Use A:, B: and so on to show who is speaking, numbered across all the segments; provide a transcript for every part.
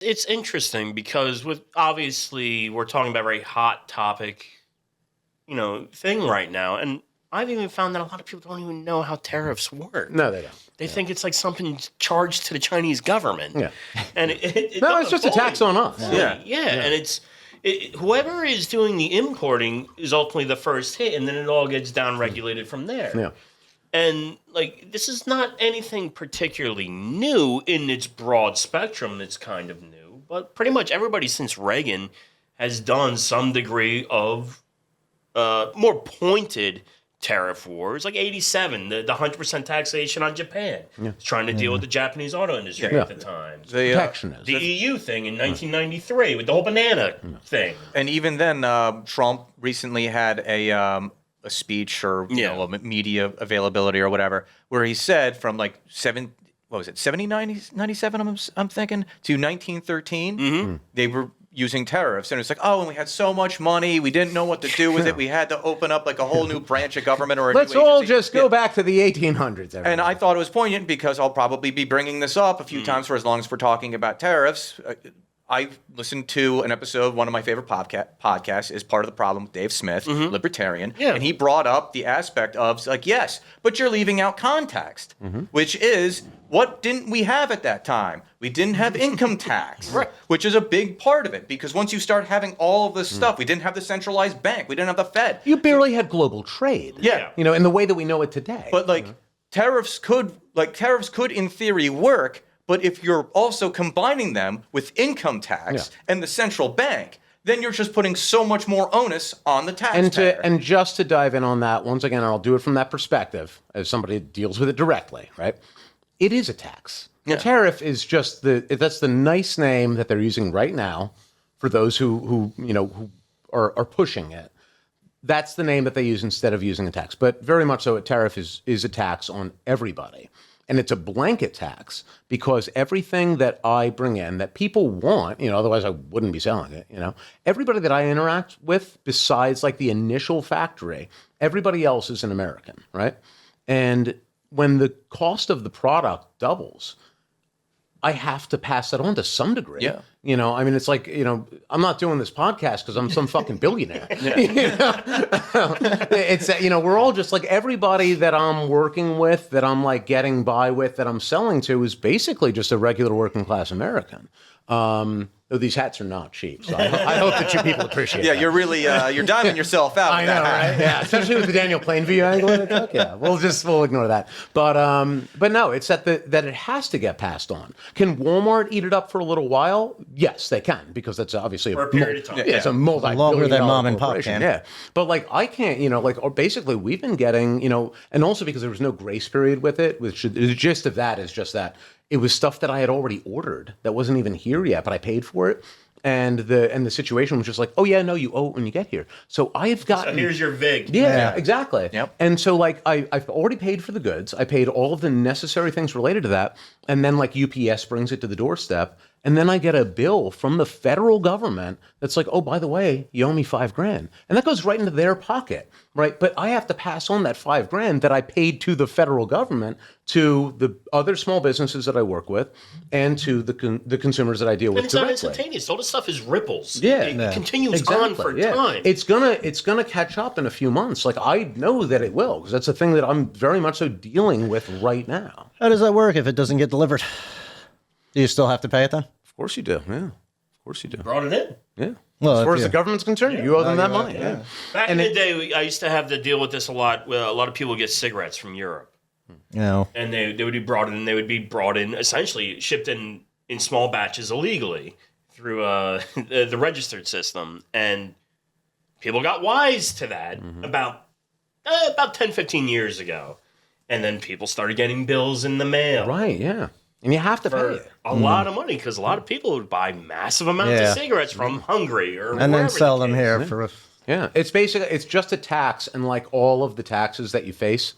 A: It's interesting because obviously we're talking about a very hot topic, thing right now. And I've even found that a lot of people don't even know how tariffs work.
B: No, they don't.
A: They think it's like something charged to the Chinese government.
B: Yeah.
A: And
B: it's just a tax on us.
A: Yeah. And whoever is doing the importing is ultimately the first hit, and then it all gets down regulated from there.
B: Yeah.
A: And this is not anything particularly new in its broad spectrum. It's kind of new, but pretty much everybody since Reagan has done some degree of more pointed tariff wars, like 87, the 100% taxation on Japan. Yeah. It's trying to deal with the Japanese auto industry at the time.
B: Protectionism.
A: The EU thing in 1993 with the whole banana thing.
C: And even then, Trump recently had a speech or a media availability or whatever, where he said from 1797, I'm thinking, to 1913, they were using tariffs. And it's like, and we had so much money, we didn't know what to do with it. We had to open up a whole new branch of government or a
B: Let's
C: new
B: all
C: agency.
B: just go back to the 1800s. Everybody.
C: And I thought it was poignant because I'll probably be bringing this up a few times for as long as we're talking about tariffs. I listened to an episode, one of my favorite podcasts is Part of the Problem with Dave Smith, libertarian. Yeah. And he brought up the aspect of, yes, but you're leaving out context, which is, what didn't we have at that time? We didn't have income tax, which is a big part of it. Because once you start having all of this stuff, we didn't have the centralized bank. We didn't have the Fed.
B: You barely had global trade.
C: Yeah.
B: In the way that we know it today.
C: But tariffs could in theory work. But if you're also combining them with income tax and the central bank, then you're just putting so much more onus on the taxpayer.
B: And just to dive in on that, once again, I'll do it from that perspective, as somebody that deals with it directly, right? It is a tax. Yeah. The tariff is just that's the nice name that they're using right now for those who are pushing it. That's the name that they use instead of using a tax. But very much so, a tariff is a tax on everybody. And it's a blanket tax because everything that I bring in that people want, otherwise I wouldn't be selling it, everybody that I interact with besides the initial factory, everybody else is an American, right? And when the cost of the product doubles, I have to pass that on to some degree.
C: Yeah.
B: It's I'm not doing this podcast because I'm some fucking billionaire. It's we're all just everybody that I'm working with, that I'm getting by with, that I'm selling to is basically just a regular working class American. Though these hats are not cheap, so I hope that you people appreciate that.
C: Yeah, you're really you're diming yourself out.
B: I know, right? Yeah, especially with the Daniel Plainview angle. Yeah, we'll ignore that. But no, it's that it has to get passed on. Can Walmart eat it up for a little while? Yes, they can, because that's obviously
A: for a period of time.
B: Yeah, it's a multi-billion-dollar
D: longer than mom and pop can.
B: Yeah, but I can't. Or basically we've been getting and also because there was no grace period with it. Which the gist of that is just that. It was stuff that I had already ordered that wasn't even here yet, but I paid for it. And the situation was just oh yeah, no, you owe it when you get here. So I've gotten...
A: So here's your VIG.
B: Yeah, exactly.
C: Yep.
B: And so I've already paid for the goods. I paid all of the necessary things related to that. And then UPS brings it to the doorstep. And then I get a bill from the federal government that's oh, by the way, you owe me $5,000. And that goes right into their pocket, right? But I have to pass on that $5,000 that I paid to the federal government to the other small businesses that I work with and to the consumers that I deal with directly.
A: And it's not instantaneous. All this stuff is ripples.
B: Yeah.
A: It continues
B: exactly.
A: on for time.
B: It's gonna catch up in a few months. I know that it will, because that's a thing that I'm very much so dealing with right now.
D: How does that work if it doesn't get delivered? Do you still have to pay it then?
B: Of course you do, yeah. Of course you do.
A: Brought it in.
B: Yeah.
D: Well,
B: as far as the government's concerned, you owe them that money. Yeah.
A: Back in the day, I used to have to deal with this a lot. A lot of people get cigarettes from Europe. And they would be brought in. They would be brought in, essentially shipped in small batches illegally through the registered system. And people got wise to that about 10, 15 years ago. And then people started getting bills in the mail.
B: Right, yeah. And you have to pay it.
A: A lot of money, because a lot of people would buy massive amounts of cigarettes from Hungary or
D: and then sell them here
B: for it's basically, it's just a tax, and all of the taxes that you face,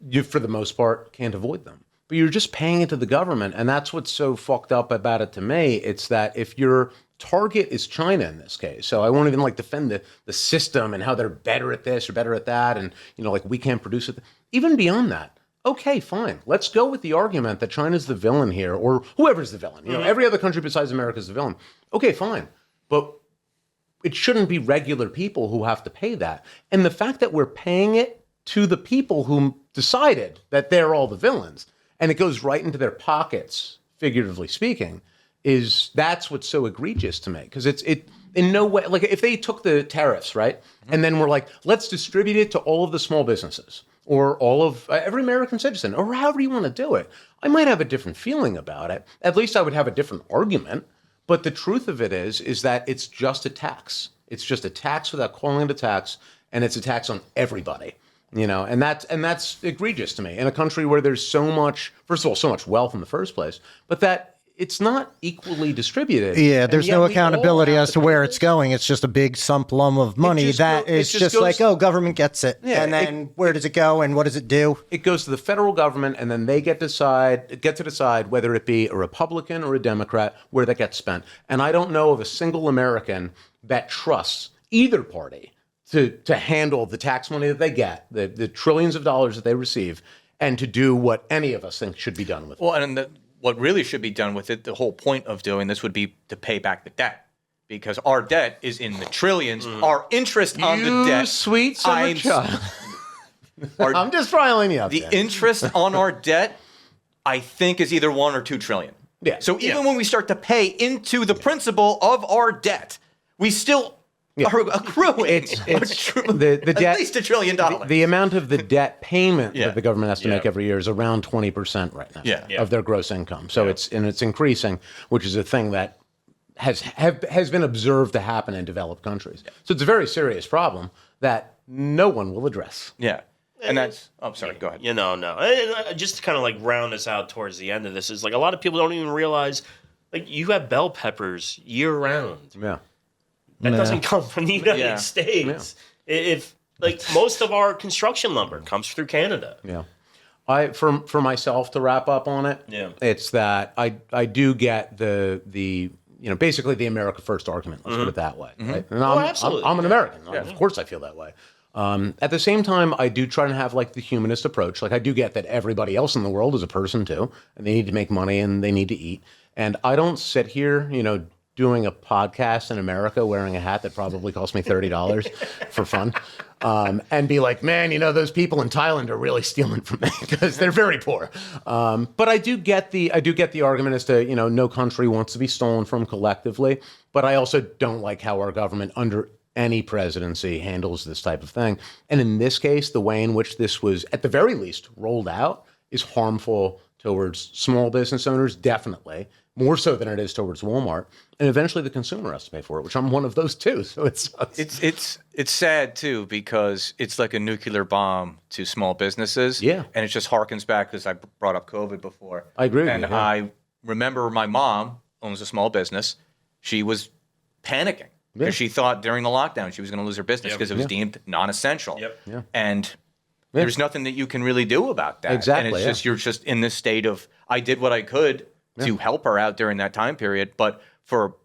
B: you for the most part can't avoid them. But you're just paying it to the government, and that's what's so fucked up about it to me. It's that if your target is China in this case, so I won't even defend the system and how they're better at this or better at that, and we can't produce it. Even beyond that, Okay, fine. Let's go with the argument that China's the villain here, or whoever's the villain. Every other country besides America is the villain. Okay, fine. But it shouldn't be regular people who have to pay that. And the fact that we're paying it to the people who decided that they're all the villains, and it goes right into their pockets, figuratively speaking, that's what's so egregious to me. Because it in no way, like if they took the tariffs, right, and then we're like, let's distribute it to all of the small businesses, or all of every American citizen, or however you want to do it, I might have a different feeling about it. At least I would have a different argument. But the truth of it is that it's just a tax. It's just a tax without calling it a tax, and it's a tax on everybody. And that's egregious to me in a country where there's so much, first of all, so much wealth in the first place, but that it's not equally distributed.
D: Yeah, there's no accountability as to where it's going. It's just a big sump lump of money that is just like, oh, government gets it. Yeah, and then where does it go and what does it do?
B: It goes to the federal government, and then they get to decide whether it be a Republican or a Democrat where that gets spent. And I don't know of a single American that trusts either party to handle the tax money that they get, the trillions of dollars that they receive, and to do what any of us think should be done with it.
C: Well, and what really should be done with it, the whole point of doing this would be to pay back the debt. Because our debt is in the trillions. Our interest on the debt.
B: Sweet summer child. I'm just riling you up.
C: The interest on our debt, I think, is either 1 or 2 trillion.
B: Yeah.
C: So even when we start to pay into the principal of our debt, we still are accruing
B: it's
C: the debt, at least $1 trillion.
B: The amount of the debt payment that the government has to make every year is around 20% right now of their gross income. So it's increasing, which is a thing that has been observed to happen in developed countries. So it's a very serious problem that no one will address.
C: Yeah. And that's, sorry, go ahead.
A: No. Just to kind of like round us out towards the end of this is like a lot of people don't even realize, like, you have bell peppers year round.
B: Yeah.
A: That doesn't come from the United States. Yeah. If like most of our construction lumber comes through Canada.
B: Yeah. For myself to wrap up on it, it's that I do get the basically the America First argument. Let's put it that way. Right? And I'm an American. Of course I feel that way. At the same time, I do try and have like the humanist approach. Like I do get that everybody else in the world is a person too, and they need to make money and they need to eat. And I don't sit here, doing a podcast in America wearing a hat that probably cost me $30 for fun, and be like, man, those people in Thailand are really stealing from me because they're very poor. But I do get the argument as to, no country wants to be stolen from collectively. But I also don't like how our government under any presidency handles this type of thing. And in this case, the way in which this was at the very least rolled out is harmful towards small business owners, definitely, more so than it is towards Walmart. And eventually the consumer has to pay for it, which I'm one of those too. So it's
C: sad too, because it's like a nuclear bomb to small businesses.
B: Yeah.
C: And it just harkens back, because I brought up COVID before.
B: I agree with
C: you. And I remember my mom owns a small business. She was panicking because she thought during the lockdown she was going to lose her business because it was deemed non-essential. And there's nothing that you can really do about that.
B: Exactly.
C: And it's just, you're just in this state of, I did what I could to help her out during that time period. But for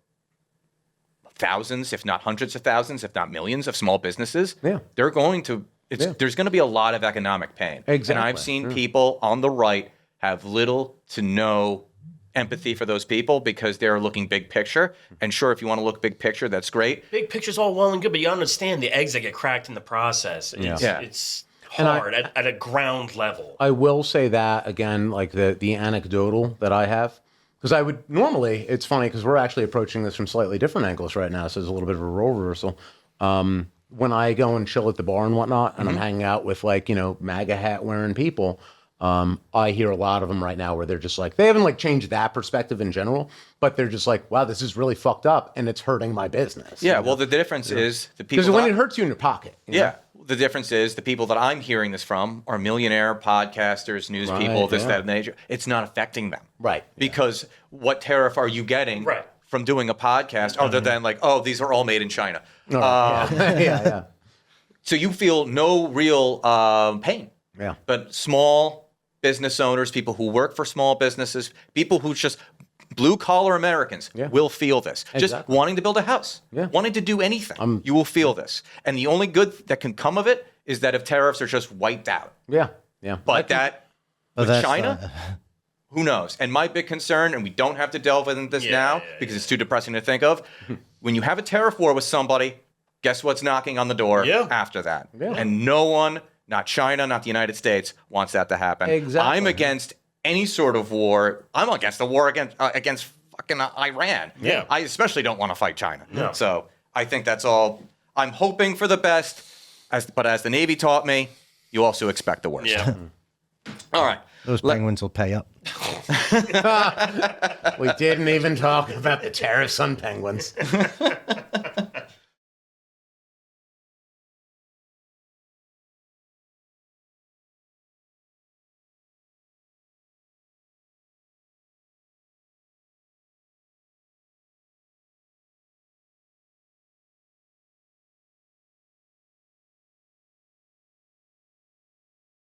C: thousands, if not hundreds of thousands, if not millions of small businesses, they're going to, there's going to be a lot of economic pain.
B: Exactly.
C: And I've seen people on the right have little to no empathy for those people because they're looking big picture. And sure, if you want to look big picture, that's great.
A: Big picture's all well and good, but you understand the eggs that get cracked in the process. It's hard at a ground level.
B: I will say that again, like the anecdotal that I have, because I would normally, it's funny because we're actually approaching this from slightly different angles right now, so there's a little bit of a role reversal. When I go and chill at the bar and whatnot, and I'm hanging out with MAGA hat wearing people, I hear a lot of them right now where they're just like, they haven't like changed that perspective in general, but they're just like, wow, this is really fucked up and it's hurting my business.
C: Yeah, well, the difference is the people,
B: because when it hurts you in your pocket.
C: The difference is the people that I'm hearing this from are millionaire podcasters, news people, this, that, and nature. It's not affecting them.
B: Right.
C: Because what tariff are you getting from doing a podcast other than like, oh, these are all made in China? So you feel no real pain.
B: Yeah.
C: But small business owners, people who work for small businesses, people who just blue-collar Americans will feel this. Exactly. Just wanting to build a house, wanting to do anything, you will feel this. And the only good that can come of it is that if tariffs are just wiped out.
B: Yeah.
C: But that With China, who knows? And my big concern, and we don't have to delve into this now because it's too depressing to think of, when you have a tariff war with somebody, guess what's knocking on the door after that? Yeah. And no one, not China, not the United States, wants that to happen.
B: Exactly.
C: I'm against any sort of war. I'm against the war against fucking Iran.
A: Yeah.
C: I especially don't want to fight China.
A: No.
C: So I think that's all. I'm hoping for the best, but as the Navy taught me, you also expect the worst.
A: Yeah.
C: All right.
D: Those penguins will pay up.
B: We didn't even talk about the tariffs on penguins.